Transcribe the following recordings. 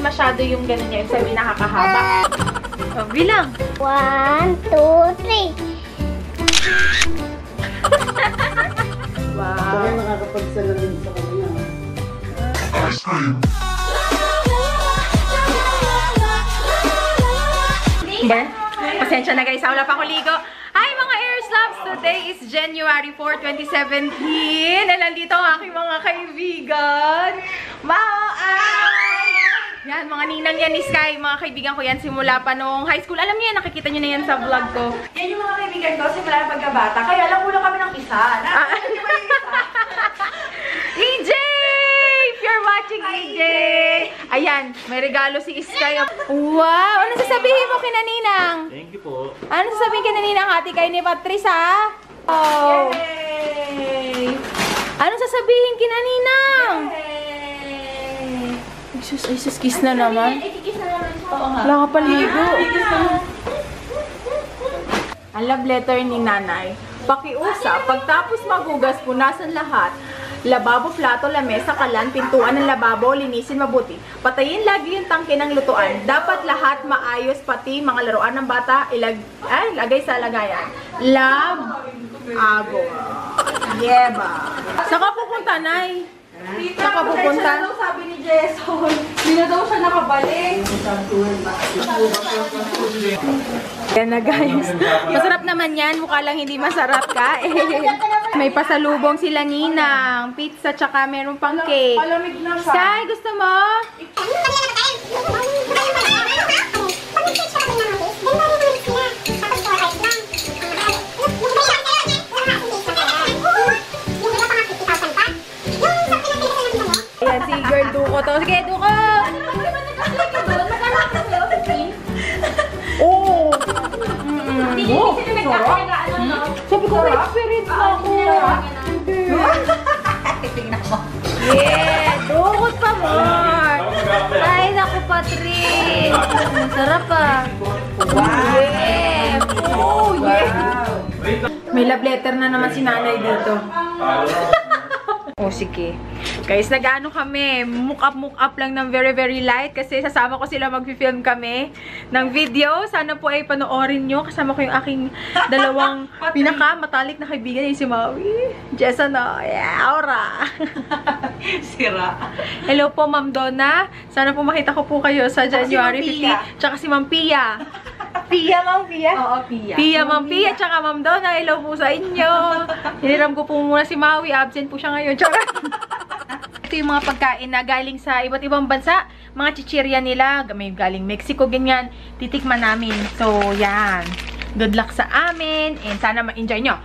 masyado yung gano'n niya. Yung sabi nakakahaba. Oh, bilang. 1, 2, 3. Wow. Kaya nakakapagsalamin sa kanya. Ba? Pasensya na guys, wala pa akong ligo. Hi mga Airslaps! Today is January 4, 2017. Nandito ang aking mga kaibigan. Yan, mga ninang yan ni Sky. Mga kaibigan ko yan simula pa nung high school. Alam niyo yan, nakikita niyo na yan sa vlog ko. Yan yung mga kaibigan ko simula na pagkabata. Kaya alam mo lang kami ng isa. Di ba yung isa? EJ! If you're watching, EJ! Ayan, may regalo si Sky. Wow! Ano sasabihin mo kina Ninang? Thank you po. Ano sasabihin kina Ninang? Hati kayo ni Patrice, ha? Oh! Yay! Ano sasabihin kina Ninang? Yay! Ay, sus, kiss na naman. Ikikis na naman siya. Oo nga. Wala ka paligo. Ang love letter ni Nanay. Pakiusap, pagtapos maghugas, punasan lahat. Lababo, plato, lamesa, kalan, pintuan ng lababo, linisin mabuti. Patayin lagi yung tangke ng lutuan. Dapat lahat maayos, pati mga laruan ng bata, lagay sa lagayan. Love, Ago. Yeba. Saka pupunta, Nay? Saka pupunta? Sabi ni Jason, hindi na daw siya nakabalik. Yan na guys. Masarap naman yan. Mukha lang hindi masarap ka. May pasalubong sila Ninang. Pizza tsaka meron pang cake. Palamig na siya. Sky, gusto mo? Ayan si girl Duko to. Sige, Duko! Oo! Sabi ko, may experience na ako. Tingnan mo. Yeah! Dukot pa more! Ay, naku, Patrick! Masarap ah! Wow! Yeah! Oh, yeah! May love letter na naman si Nanay dito. Oh, sige. Guys, nag-ano kami, mock up lang ng very light kasi sasama ko sila mag-film kami ng video. Sana po ay panoorin nyo. Kasama ko yung aking dalawang pinaka-matalik na kaibigan, yung si Maui. Jessa na. Yeah, aura. Sira. Hello po, Ma'am Donna. Sana po makita ko po kayo sa January 15. Tsaka si Ma'am Pia. Pia, Ma'am Pia? Oo, Pia. Pia, Ma'am Pia, tsaka Ma'am Donna. Hello po sa inyo. Hiniram ko po muna si Maui. Absent po siya ngayon. Ito yung mga pagkain na galing sa iba't ibang bansa. Mga chichirya nila. May galing Mexico, ganyan. Titikman namin. So, yan. Good luck sa amin. And sana ma-enjoy nyo.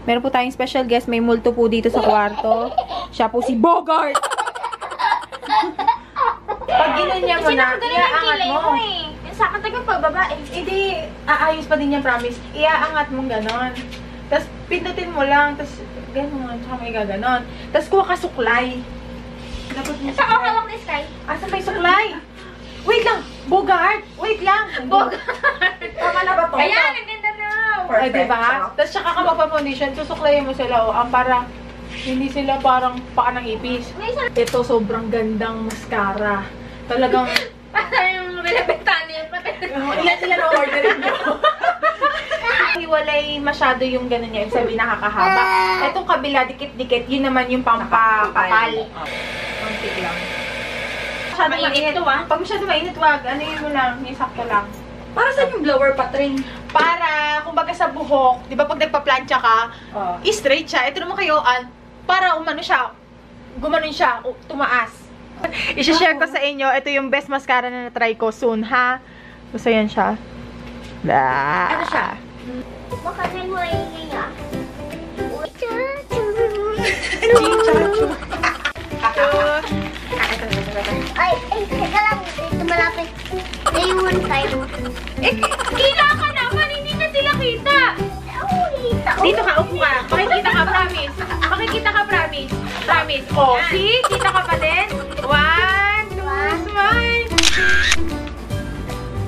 Meron po tayong special guest. May multo po dito sa kwarto. Siya po si Bogart. Pag ginanyan mo na, iaangat mo. Sa akin tayo pababa eh. Hindi, aayos pa din yan, promise. Iaangat mong ganon. Tapos, pindutin mo lang. Tapos, ganon. Tsaka may gaganon. Tapos, kuha ka suklay. Dapat mo Sa hawak ni Sky. Asan may suklay? Wait lang! Bogart! Wait lang! Bogart! Tama na ba to? Ayan, ang ganda na. Ay, diba? Tapos, tsaka ka magpa-foundation. Susuklayin mo sila. Ang parang, hindi sila parang paa ng ipis. Ito, sobrang gandang mascara. Talagang, Parang yung relapetano yun. ilan sila na orderin mo? Hiwalay masyado yung gano'n niya. Yung sabi nakakahaba. Itong kabila, dikit-dikit. Yun naman yung pampakapal. Konti lang. Masyado mainit to ah. Pag masyado mainit, wag. Ano yun mo lang? Yung sakto lang. Para saan yung blower, Patring? Para, kumbaga sa buhok, di ba pag nagpa-plancha ka, straight siya. Ito naman kayo, para umano siya, gumanon siya, tumaas. I-share ko sa inyo, ito yung best mascara na na-try ko soon, ha? Gusto yan siya. Ano siya? Baka may mo ay niya. Ay, teka lang. Dito malapit. Naiwan tayo. Kita ka naman, hindi na sila kita. Dito ka, upo ka. Makikita ka, promise. Makikita ka, promise. Promise. Oh, see? Kita ka pa din? 1, 2, smile.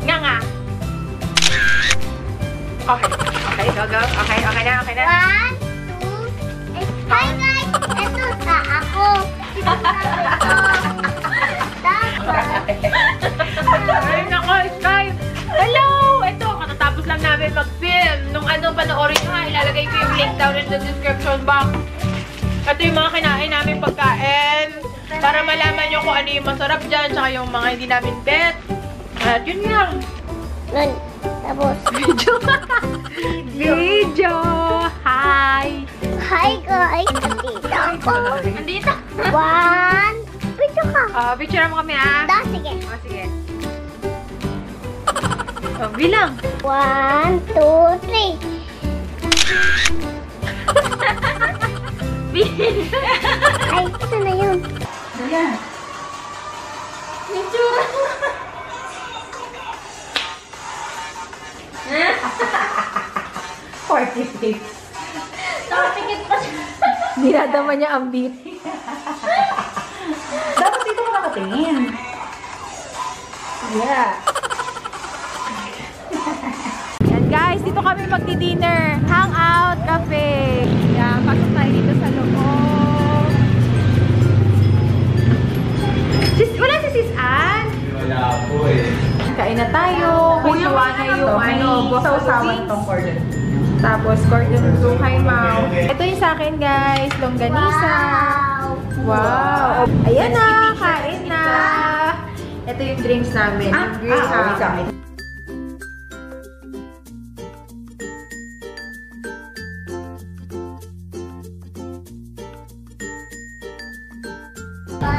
Nga. Okay. Okay, go. Okay na. 1, 2, hi guys! Ito sa ako. Dapat. ilalagay ko yung link down in the description box. Ito yung mga kinain namin pagkain. Para malaman nyo kung ano yung masarap dyan, tsaka yung mga hindi namin bet. At yun nga. Nun. Tapos. Video! Hi! Hi guys! Andito ako. Andito! One. Picture ka. Picture mo kami ah. Sige. Sige. Bilang. 1, 2, 3. Ay, ito na yun. Ayan. Picture! Party face. Nakapikit pa siya. Dinadama niya ang beat. Dapat dito ka nakatingin. Yeah. Yan guys, dito kami magdi-dinner. Hangout cafe. Yan, pasok tayo dito sa loob. Wala si Sis Ann? Wala po eh. Kain na tayo. Kuya, na yung sausawan tong cordon. Tapos cordon bleu kay Mau. Ito yung sa akin guys, longganisa. Wow. Ayan na, kain na. Ito yung drinks namin. Okay sa akin.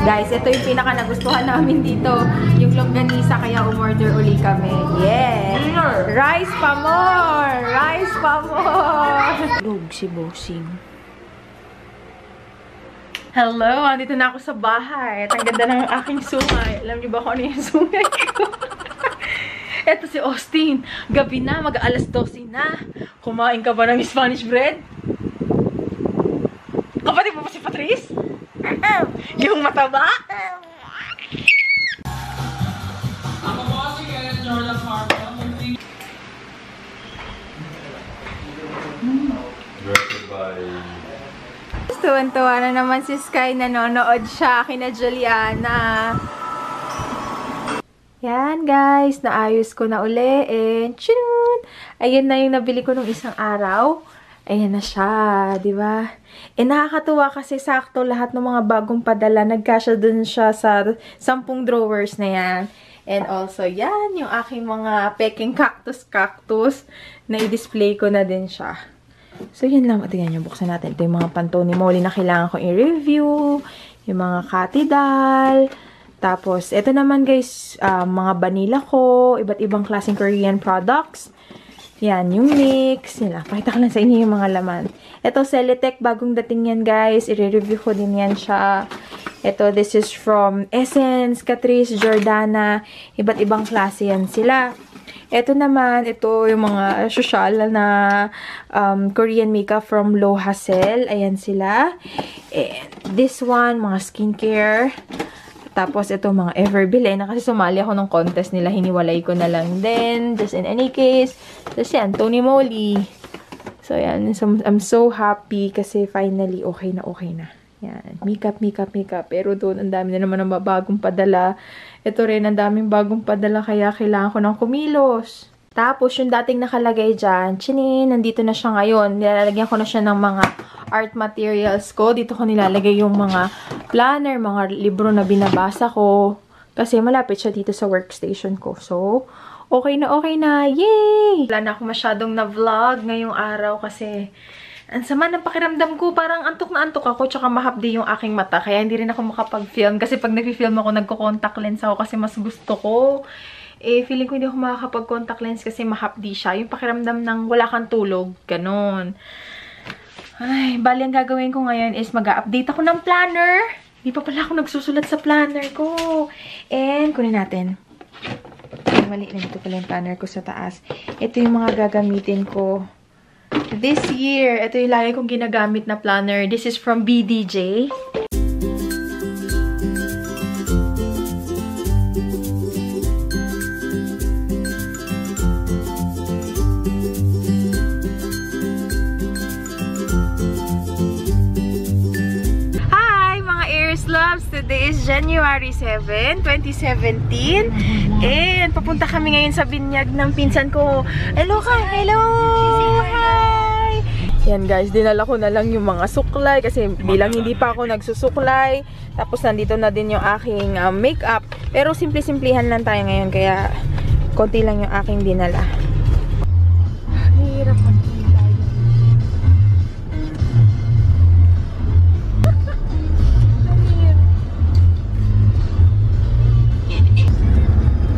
Guys, ito yung pinaka nagustuhan namin dito. Yung longganisa, kaya umorder uli kami. Yes! Rice pa more! Rice pa more! Lug si Bossing. Hello! Andito na ako sa bahay. At ang ganda ng aking sungay. Alam niyo ba kung ano yung sungay ko? Ito si Austin. Gabi na, mag-alas 12 na. Kumain ka ba ng Spanish bread? Kapatid mo ba si Patrice? Yung mataba? Tuwan-tuwa na naman si Sky. Nanonood siya kina Juliana. Yan guys, naayos ko na uli. And tschun! Ayun na yung nabili ko nung isang araw. Ayan na siya, di ba? Nakakatuwa kasi sakto lahat ng mga bagong padala. Nagkasya dun siya sa 10 drawers na yan. And also, yan, yung aking mga peking cactus na i-display ko na din siya. So, yun lang. Tingnan nyo, buksan natin. Ito yung mga Pantone Moly na kailangan ko i-review. Yung mga Katidal. Tapos, ito naman guys, mga vanilla ko. Iba't ibang klaseng Korean products. Yan, yung mix. Yan lang. Pakita ko lang sa inyo yung mga laman. Ito, Celetec. Bagong dating yan, guys. I-review ko din yan siya. Ito, this is from Essence, Catrice, Jordana. Iba't ibang klase yan sila. Ito naman, ito yung mga social na Korean makeup from Lo Hassel. Ayan sila. And this one, mga skincare. Tapos, ito mga Everbile. Kasi sumali ako ng contest nila. Hiniwalay ko na lang din. Just in any case. Tapos yan, Tony Moly. So, yan. So, I'm so happy kasi finally okay na. Yan. Makeup. Pero doon, ang dami na naman ng bagong padala. Ito rin, ang daming bagong padala. Kaya kailangan ko ng kumilos. Tapos, yung dating nakalagay dyan, chinin, nandito na siya ngayon. Nilalagyan ko na siya ng mga art materials ko. Dito ko nilalagay yung mga planner, mga libro na binabasa ko. Kasi malapit siya dito sa workstation ko. So, okay na. Yay! Wala na ako masyadong na-vlog ngayong araw kasi ang sama ng pakiramdam ko. Parang antok na antok ako tsaka mahapdi yung aking mata. Kaya hindi rin ako makapag-film. Kasi pag nag-film ako, nagko-contact lens ako kasi mas gusto ko. Feeling ko hindi ako makakapag-contact lens kasi mahapdi siya. Yung pakiramdam ng wala kang tulog. Ganon. Ay, bali ang gagawin ko ngayon is mag-update ako ng planner. Hindi pa pala ako nagsusulat sa planner ko. And, kunin natin. Ay, mali na dito pala yung planner ko sa taas. Ito yung mga gagamitin ko this year. Ito yung lagi kong ginagamit na planner. This is from BDJ. Loves, today is January 7, 2017. And papunta kami ngayon sa binyag ng pinsan ko. Hello ka! Hello! Hi! Yan guys, dinala ko na lang yung mga suklay kasi bilang hindi pa ako nagsusuklay. Tapos nandito na din yung aking makeup. Pero simple-simplihan lang tayo ngayon kaya konti lang yung aking dinala. Hirap maghintay.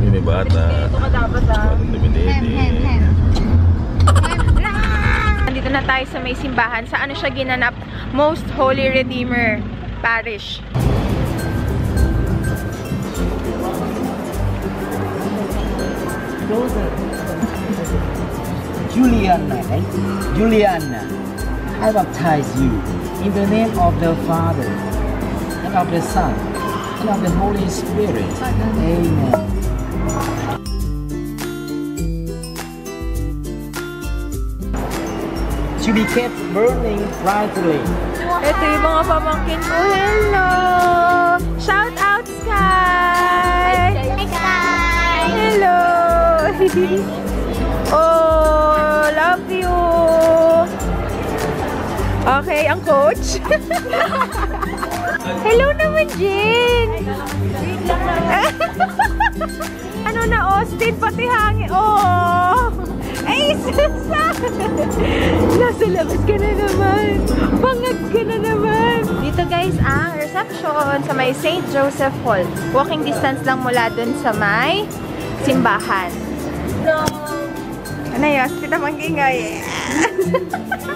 Ini bata. Ito ka dapat Nandito na tayo sa may simbahan. Sa ano siya ginanap? Most Holy Redeemer Parish. Juliana, eh? Juliana, I baptize you in the name of the Father, and of the Son, and of the Holy Spirit. Amen. To be kept burning brightly. Ito yung mga pamangkin ko. Hello! Shout out, Sky! Hi, guys! Hello! Oh, love you! Okay, ang coach. Hello naman, Jane! Ano na, Austin? Pati hangin. Oh! Ay, Susan! Nasa labas ka na naman. Pangag ka na naman. Dito guys, ang reception sa may St. Joseph Hall. Walking distance lang mula dun sa may simbahan. Hello! Ano yun? Kita mangingay.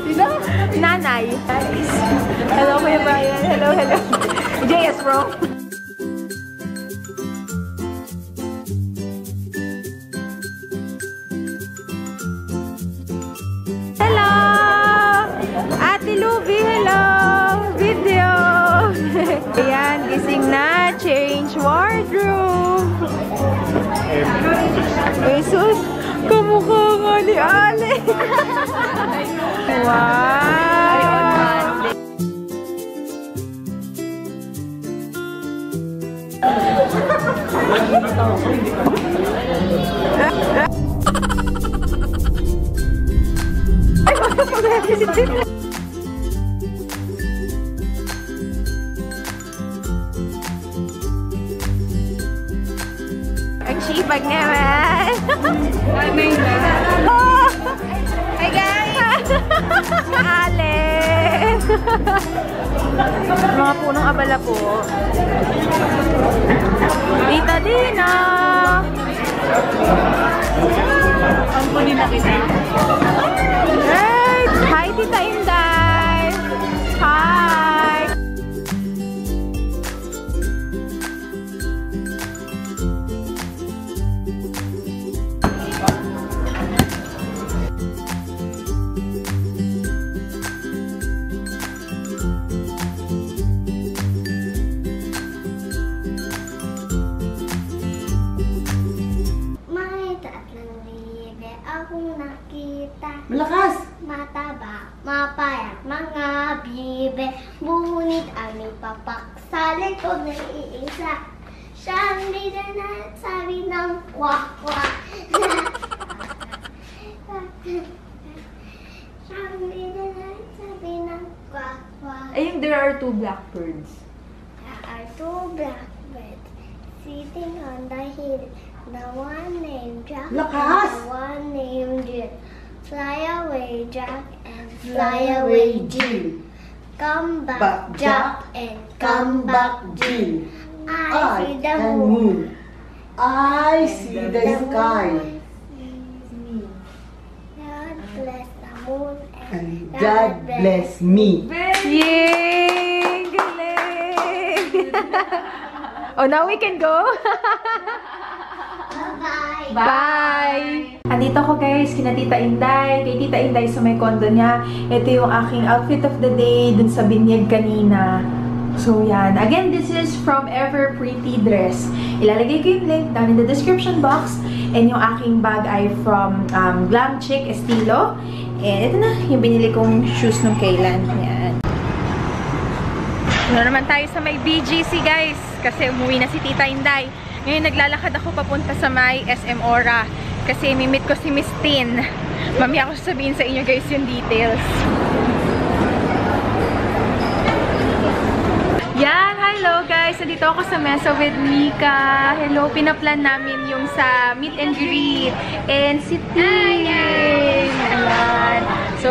Sino? Nanay. Hello, Kuya Brian. Hello, hello. JS, bro. Hello! Ate Luby, hello! Video! Ayan, gising na. Change wardrobe. Jesus! Kamukha nga ni Ale! Wow! Ang sipag naman! Oh! Hi guys! Ale! Mga punong abala po. Tita Dina! Ang kunin na kita. Hey! Hi, Tita Inday! Hi! May tatlong libe akong nakita. Malakas! Mataba, mapayat, mga bibe. Ngunit ang ipapak sa likod ng iisa. Siyang bida na sabi ng kwak-kwak. Siyang bida na sabi ng kwak-kwak. Ayun, there are two blackbirds. There are two blackbirds sitting on the hill. The one named Jack Lakas! and the one named Jill. Fly away, Jack, and fly away, Jill. Come back, Jack, and come back, Jill. I see the moon. I see the sky. God bless the moon And God bless me. Yay! Galing! Oh, now we can go? Bye. Bye! Andito ko guys, kina Tita Inday. Kay Tita Inday sa may condo niya. Ito yung aking outfit of the day dun sa binyag kanina. So yan. Again, this is from Ever Pretty Dress. Ilalagay ko yung link down in the description box. And yung aking bag ay from Glam Chic Estilo. And ito na, yung binili kong shoes nung kailan. Yan. Ano naman tayo sa may BGC guys. Kasi umuwi na si Tita Inday. Ngayon naglalakad ako papunta sa may SM Ora. Kasi mimit ko si Miss Tin. Mamaya ako sasabihin sa inyo guys yung details. Yan, hello guys! Nandito ako sa mesa with Mika. Hello, pinaplan namin yung sa meet and greet. And si Tim! Ayan. So,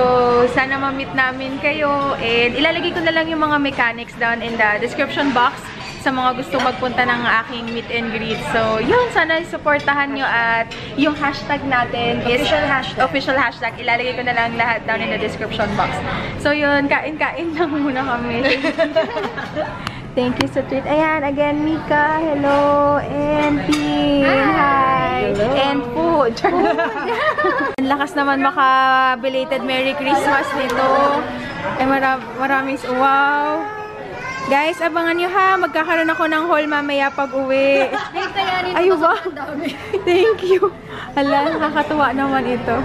sana ma-meet namin kayo. And ilalagay ko na lang yung mga mechanics down in the description box sa mga gusto magpunta ng aking meet and greet. So, yun, sana supportahan nyo at yung hashtag natin is official hashtag. Ilalagay ko na lang lahat down in the description box. So, yun, kain-kain lang muna kami. Thank you sa treat. Ayan, again, Mika, hello, and Pin, hi, hello. And food. Ang lakas naman maka-belated Merry Christmas nito. Ay, maraming, wow. Guys, abangan nyo ha. Magkakaroon ako ng haul mamaya pag uwi. Ay, wow. Thank you. Hala, nakakatuwa naman ito.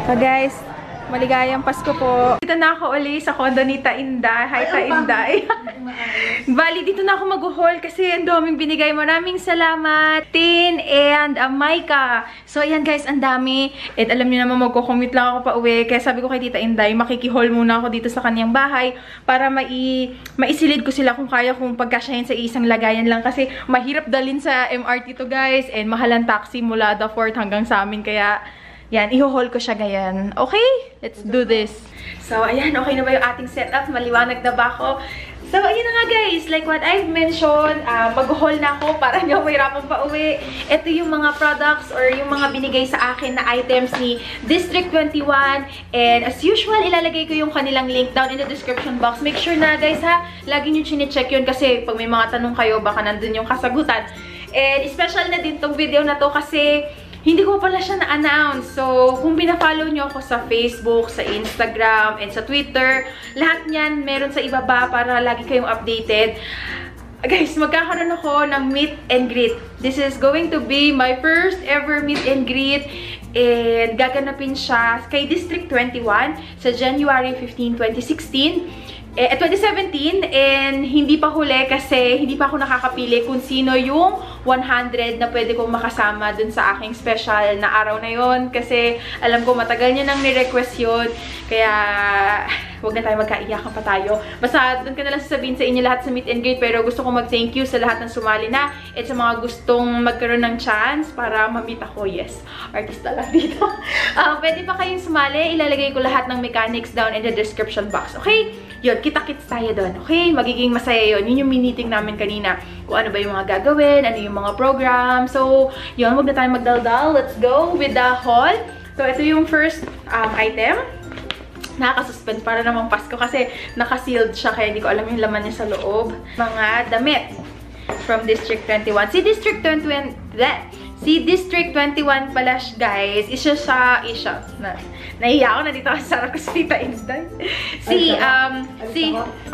So guys, maligayang Pasko po. Dito na ako uli sa condo ni Ta Inday. Hi, Ta Inday. Bali, dito na ako mag-haul kasi ang daming binigay. Maraming salamat, Tin and Micah. So, ayan guys, ang dami. At alam niyo naman, magko-commute lang ako pa uwi. Kaya sabi ko kay Tita Inday, makiki-haul muna ako dito sa kanyang bahay para maisilid ko sila kung kaya kong pagkasyahin sa isang lagayan lang. Kasi mahirap dalhin sa MRT to guys. And mahalang taxi mula the fort hanggang sa amin. Kaya, yan, i-haul ko siya ngayon. Okay? Let's do this. So, ayan, okay na ba yung ating setup? Maliwanag na ba ako? So, ayun na nga guys, like what I've mentioned, mag-haul na ako para hindi ako mahirapan pa uwi. Ito yung mga products or yung mga binigay sa akin na items ni District 21. And as usual, ilalagay ko yung kanilang link down in the description box. Make sure na guys ha, lagi nyo chine-check yun kasi pag may mga tanong kayo, baka nandun yung kasagutan. And special na din tong video na to kasi hindi ko pala siya na-announce. So, kung pina-follow nyo ako sa Facebook, sa Instagram, and sa Twitter, lahat niyan meron sa ibaba para lagi kayong updated. Guys, magkakaroon ako ng meet and greet. This is going to be my first ever meet and greet. And gaganapin siya kay District 21 sa January 15, 2016. 2017, and hindi pa huli kasi hindi pa ako nakakapili kung sino yung 100 na pwede kong makasama dun sa aking special na araw na yon. Kasi alam ko matagal niya nang ni-request yun. Kaya huwag na tayo magkaiyakan pa tayo. Basta dun ka na lang sasabihin sa inyo lahat sa meet and greet. Pero gusto ko mag-thank you sa lahat ng sumali na at sa mga gustong magkaroon ng chance para ma-meet ako. Yes, artista lang dito. Pwede pa kayong sumali. Ilalagay ko lahat ng mechanics down in the description box. Okay? Yun, kita-kits tayo doon. Okay? Magiging masaya yun. Yun yung miniting namin kanina. Kung ano ba yung mga gagawin, ano yung mga program. So, yun, huwag na tayo magdaldal. Let's go with the haul. So, ito yung first item. Nakaka-suspense para namang Pasko kasi naka-sealed siya kaya hindi ko alam yung laman niya sa loob. Mga damit from District 21. Si District 21 pala guys, isa sa nahiya ako na dito kasi sarap ko si Tita Inday.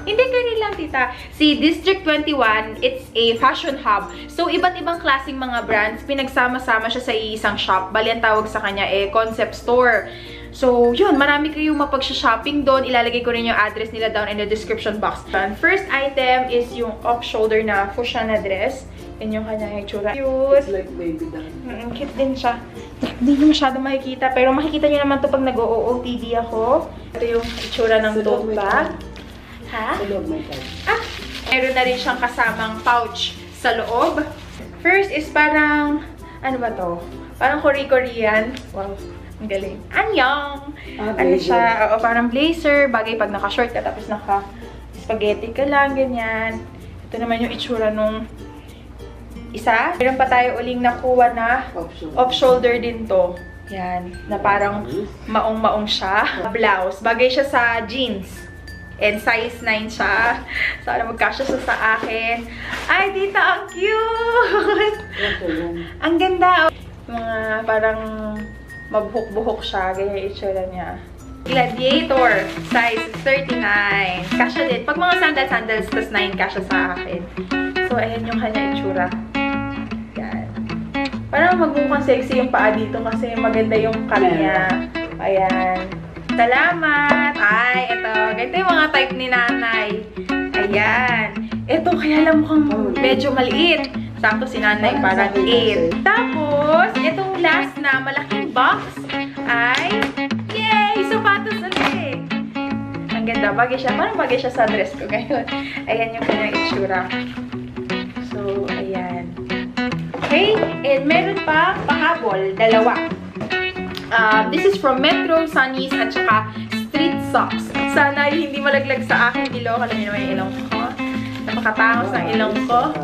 Hindi ganun lang tita. Si District 21, it's a fashion hub. So, iba't ibang klaseng mga brands, pinagsama-sama siya sa isang shop. Bali ang tawag sa kanya concept store. So, yun, marami kayong mapag-shopping doon. Ilalagay ko rin yung address nila down in the description box. First item is yung off-shoulder na fuchsia na dress. Yan yung kanyang itsura. Cute. It's like baby doll. Cute din siya. Hindi nyo masyado makikita. Pero makikita nyo naman to pag nag-OOTD ako. Ito yung itsura ng tote bag. Ha? Meron na rin siyang kasamang pouch sa loob. First is parang, ano ba to? Parang Korean. Wow. Ang galing. Anyong! Ano siya? O, parang blazer. Bagay pag naka-short ka tapos naka-spaghetti ka lang. Ganyan. Ito naman yung itsura nung isa. Meron pa tayo uling nakuha na off-shoulder din to. Yan. Na parang maong-maong siya. Blouse. Bagay siya sa jeans. And size 9 siya. Sana magkasya siya sa akin. Ay, tita! Ang cute! Ang ganda. Mga parang mabuhok-buhok siya. Ganyan yung itsura niya. Gladiator. Size 39. Kasya din. Pag mga sandals, tas 9 kasya sa akin. So, ayan yung kanya itsura. Yan. Parang magmukhang sexy yung paa dito kasi maganda yung cut niya. Ayan. Salamat! Ay, ito. Ganito yung mga type ni nanay. Ayan. Ito, kaya lang mukhang medyo maliit. Sakto si nanay, parang 8. Tapos, itong last na malaking box ay, yay! Sapatos ulit! Ang Ang ganda. Bagay siya. Parang bagay siya sa dress ko ngayon. Ayan yung kanyang itsura. So, ayan. Okay. And meron pa pahabol. Dalawa. This is from Metro, Sunnies, at saka Street Socks. Sana hindi malaglag sa aking ilong. Alam niyo naman yung ilong ko. Napakatangos ng ilong ko.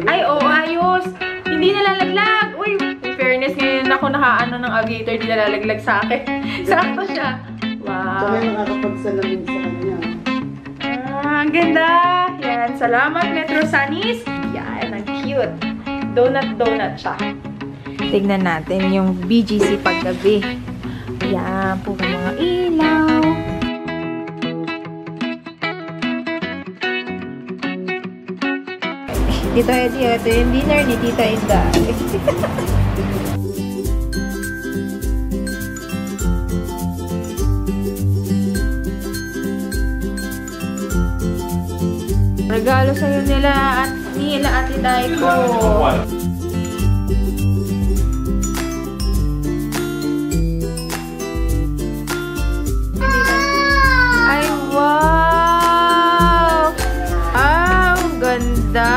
Ay, oo, ayos. Hindi nalalaglag. Uy, in fairness, ngayon ako nakaano ng aviator, hindi nalalaglag sa akin. Sakto siya. Wow. Tsaka yung nakakapagsalamin sa kanya. Ang ganda. Yan, salamat Metro Sunnies. Yan, ang cute. Donut siya. Tignan natin yung BGC paggabi. Yan, puro mga ilaw. Tito Eddie, ito yung dinner ni Tita Inda. Regalo sa'yo nila at Ate Daiko. Ay, wow! Ah, ang ganda!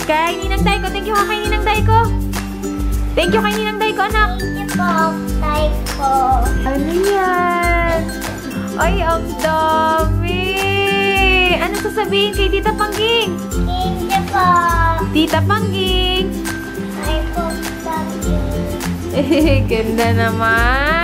Kay Ninang Daiko. Thank you kay Ninang Daiko. Thank you kay Ninang Daiko, anak. Thank you po, Daiko. Ano yan? Ay, ang dami! Ano sasabihin kay Tita Pangging? Thank you po. Tita Pangging! Daiko, Daiko. Ganda naman!